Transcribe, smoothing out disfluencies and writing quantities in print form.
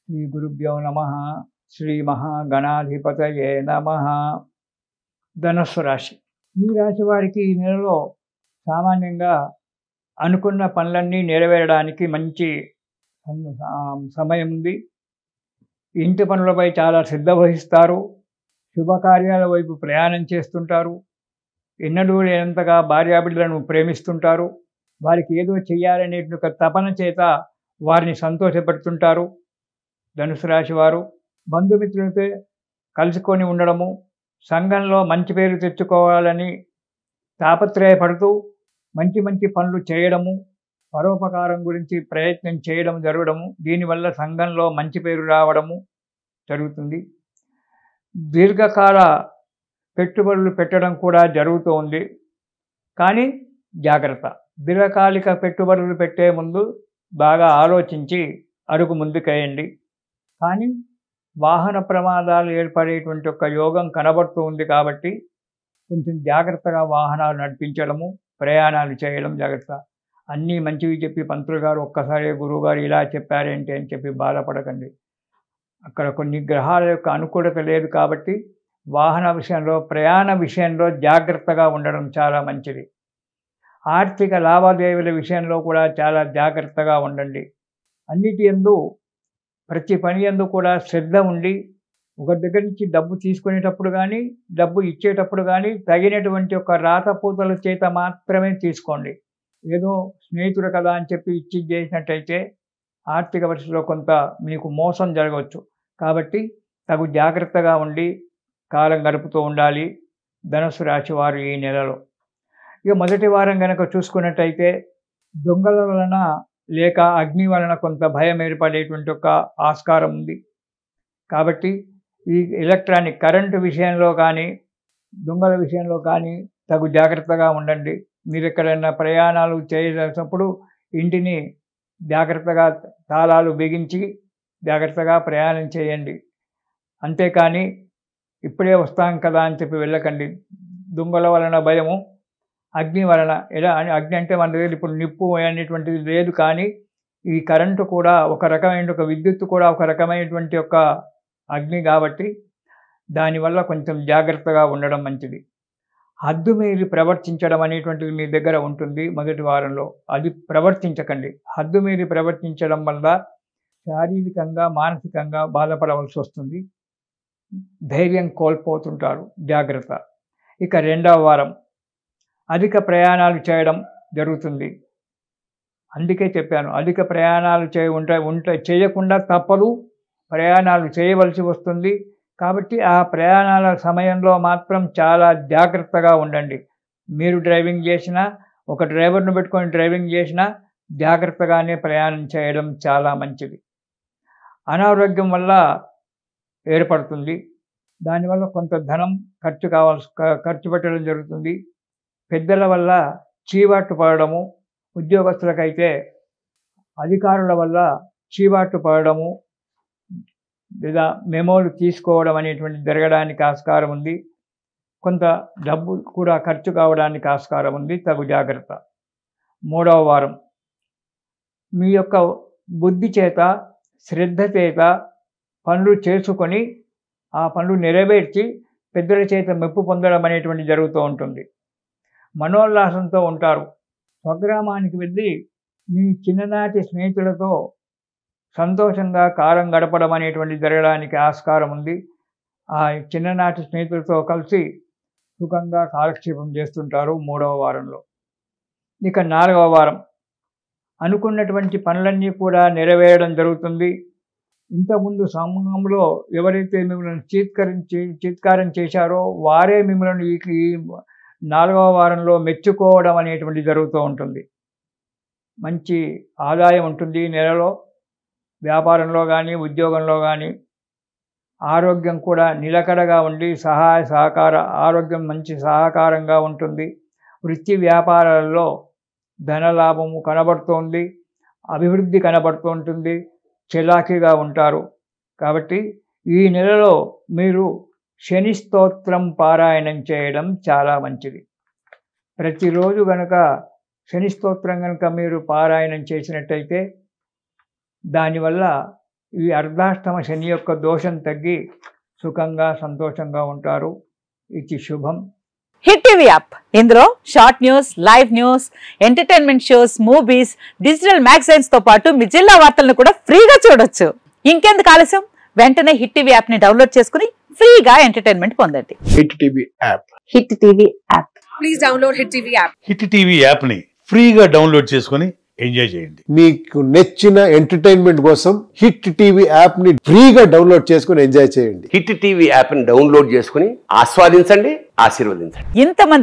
శ్రీ గురుభ్యో నమ. శ్రీ మహాగణాధిపతయే నమ. ధనుస్సు రాశి. ఈ రాశి వారికి ఈ నెలలో సామాన్యంగా అనుకున్న పనులన్నీ నెరవేరడానికి మంచి సమయం ఉంది. ఇంటి పనులపై చాలా శ్రద్ధ వహిస్తారు. శుభకార్యాల వైపు ప్రయాణం చేస్తుంటారు. ఎన్నడూ లేనంతగా భార్యాబిడ్డలను ప్రేమిస్తుంటారు. వారికి ఏదో చెయ్యాలనే ఒక తపన చేత వారిని సంతోషపెడుతుంటారు. ధనుసు రాశి వారు బంధుమిత్రులతో కలుసుకొని ఉండడము, సంఘంలో మంచి పేరు తెచ్చుకోవాలని తాపత్రయపడుతూ మంచి మంచి పనులు చేయడము, పరోపకారం గురించి ప్రయత్నం చేయడం జరగడము, దీనివల్ల సంఘంలో మంచి పేరు రావడము జరుగుతుంది. దీర్ఘకాల పెట్టుబడులు పెట్టడం కూడా జరుగుతూ ఉంది. కానీ జాగ్రత్త. దీర్ఘకాలిక పెట్టుబడులు పెట్టే ముందు బాగా ఆలోచించి అడుగు ముందుకేయండి. కానీ వాహన ప్రమాదాలు ఏర్పడేటువంటి ఒక యోగం కనబడుతూ ఉంది కాబట్టి కొంచెం జాగ్రత్తగా వాహనాలు నడిపించడము, ప్రయాణాలు చేయడం జాగ్రత్త. అన్నీ మంచివి చెప్పి పంతులు గారు ఒక్కసారి గురువుగారు ఇలా చెప్పారేంటి అని చెప్పి బాధపడకండి. అక్కడ కొన్ని గ్రహాల యొక్క అనుకూలత లేదు కాబట్టి వాహన విషయంలో, ప్రయాణ విషయంలో జాగ్రత్తగా ఉండడం చాలా మంచిది. ఆర్థిక లావాదేవీల విషయంలో కూడా చాలా జాగ్రత్తగా ఉండండి. అన్నిటి యందు, ప్రతి పని యందు కూడా శ్రద్ధ ఉండి ఒకరి దగ్గర నుంచి డబ్బు తీసుకునేటప్పుడు కానీ, డబ్బు ఇచ్చేటప్పుడు కానీ తగినటువంటి ఒక రాతపూతల చేత మాత్రమే తీసుకోండి. ఏదో స్నేహితుడు కదా అని చెప్పి ఇచ్చి చేసినట్టయితే ఆర్థిక పరిస్థితిలో కొంత మీకు మోసం జరగవచ్చు. కాబట్టి తగు జాగ్రత్తగా ఉండి కాలం గడుపుతూ ఉండాలి ధనుసు రాశి వారు ఈ నెలలో. ఇక మొదటి వారం కనుక చూసుకున్నట్టయితే దొంగల వలన లేక అగ్ని వలన కొంత భయం ఏర్పడేటువంటి ఒక ఆస్కారం ఉంది. కాబట్టి ఈ ఎలక్ట్రానిక్ కరెంటు విషయంలో కానీ, దొంగల విషయంలో కానీ తగు జాగ్రత్తగా ఉండండి. మీరు ఎక్కడైనా ప్రయాణాలు చేసేటప్పుడు ఇంటిని జాగ్రత్తగా తాళాలు బిగించి జాగ్రత్తగా ప్రయాణం చేయండి. అంతేకాని ఇప్పుడే వస్తాం కదా అని చెప్పి వెళ్ళకండి. దొంగల వలన భయము, అగ్ని వలన ఎలా అని, అగ్ని అంటే మన దగ్గర ఇప్పుడు నిప్పు అనేటువంటిది లేదు, కానీ ఈ కరెంటు కూడా ఒక రకమైన, ఒక విద్యుత్తు కూడా ఒక రకమైనటువంటి ఒక అగ్ని కాబట్టి దానివల్ల కొంచెం జాగ్రత్తగా ఉండడం మంచిది. హద్దు మీరి ప్రవర్తించడం అనేటువంటిది మీ దగ్గర ఉంటుంది మొదటి వారంలో. అది ప్రవర్తించకండి. హద్దు మీరి ప్రవర్తించడం వల్ల శారీరకంగా, మానసికంగా బాధపడవలసి వస్తుంది. ధైర్యం కోల్పోతుంటారు. జాగ్రత్త. ఇక రెండవ వారం అధిక ప్రయాణాలు చేయడం జరుగుతుంది. అందుకే చెప్పాను, అధిక ప్రయాణాలు చేయకుండా తప్పదు, ప్రయాణాలు చేయవలసి వస్తుంది. కాబట్టి ఆ ప్రయాణాల సమయంలో మాత్రం చాలా జాగ్రత్తగా ఉండండి. మీరు డ్రైవింగ్ చేసినా, ఒక డ్రైవర్ను పెట్టుకొని డ్రైవింగ్ చేసినా జాగ్రత్తగానే ప్రయాణం చేయడం చాలా మంచిది. అనారోగ్యం వల్ల ఏర్పడుతుంది. దానివల్ల కొంత ధనం ఖర్చు పెట్టడం జరుగుతుంది. పెద్దల వల్ల చీవాట్లు పడడము, ఉద్యోగస్తులకైతే అధికారుల వల్ల చీవాట్లు పడడము లేదా మెమోలు తీసుకోవడం అనేటువంటి జరగడానికి ఆస్కారం ఉంది. కొంత డబ్బు కూడా ఖర్చు కావడానికి ఆస్కారం ఉంది. తగు జాగ్రత్త. మూడవ వారం మీ యొక్క బుద్ధి చేత, శ్రద్ధ చేత పనులు చేసుకొని ఆ పనులు నెరవేర్చి పెద్దల చేత మెప్పు పొందడం అనేటువంటి జరుగుతూ ఉంటుంది. మనోల్లాసంతో ఉంటారు. స్వగ్రామానికి వెళ్ళి మీ చిన్ననాటి స్నేహితులతో సంతోషంగా కాలం గడపడం అనేటువంటి జరగడానికి ఆస్కారం ఉంది. ఆ చిన్ననాటి స్నేహితులతో కలిసి సుఖంగా కాలక్షేపం చేస్తుంటారు మూడవ వారంలో. ఇక నాలుగవ వారం అనుకున్నటువంటి పనులన్నీ కూడా నెరవేరడం జరుగుతుంది. ఇంతకుముందు సమూహంలో ఎవరైతే మిమ్మల్ని చీత్కారం చేశారో వారే మిమ్మల్ని ఈ నాలుగవ వారంలో మెచ్చుకోవడం అనేటువంటి జరుగుతూ ఉంటుంది. మంచి ఆదాయం ఉంటుంది ఈ నెలలో. వ్యాపారంలో కానీ, ఉద్యోగంలో కానీ. ఆరోగ్యం కూడా నిలకడగా ఉండి ఆరోగ్యం మంచి సహకారంగా ఉంటుంది. వృత్తి వ్యాపారాలలో ధనలాభము కనబడుతోంది, అభివృద్ధి కనబడుతూ ఉంటుంది, చలాకీగా ఉంటారు. కాబట్టి ఈ నెలలో మీరు శని స్తోత్రం పారాయణం చేయడం చాలా మంచిది. ప్రతిరోజు కనుక శని స్తోత్రం కనుక మీరు పారాయణం చేసినట్టయితే దానివల్ల ఈ అర్ధాష్టమ శని యొక్క దోషం తగ్గి సుఖంగా సంతోషంగా ఉంటారు. ఇది శుభం. హిట్ టీవీ యాప్, ఇందులో short news, live news, entertainment shows, movies, digital magazines తో పాటు మీ జిల్లా వార్తలను కూడా ఫ్రీగా చూడొచ్చు. ఇంకెందుకు ఆలస్యం, వెంటనే హిట్ టీవీ యాప్ ని డౌన్లోడ్ చేసుకుని ఫ్రీగా ఎంటర్టైన్మెంట్ పొందండి. Hit TV app. Hit TV app. Please download hit TV app. Hit TV app ని ఫ్రీగా డౌన్లోడ్ చేసుకుని ఎంజాయ్ చేయండి. మీకు నచ్చిన ఎంటర్టైన్మెంట్ కోసం హిట్ టీవీ యాప్ ని ఫ్రీగా డౌన్లోడ్ చేసుకుని ఎంజాయ్ చేయండి. హిట్ టీవీ యాప్ ని డౌన్లోడ్ చేసుకుని ఆస్వాదించండి, ఆశీర్వదించండి. ఇంతమంది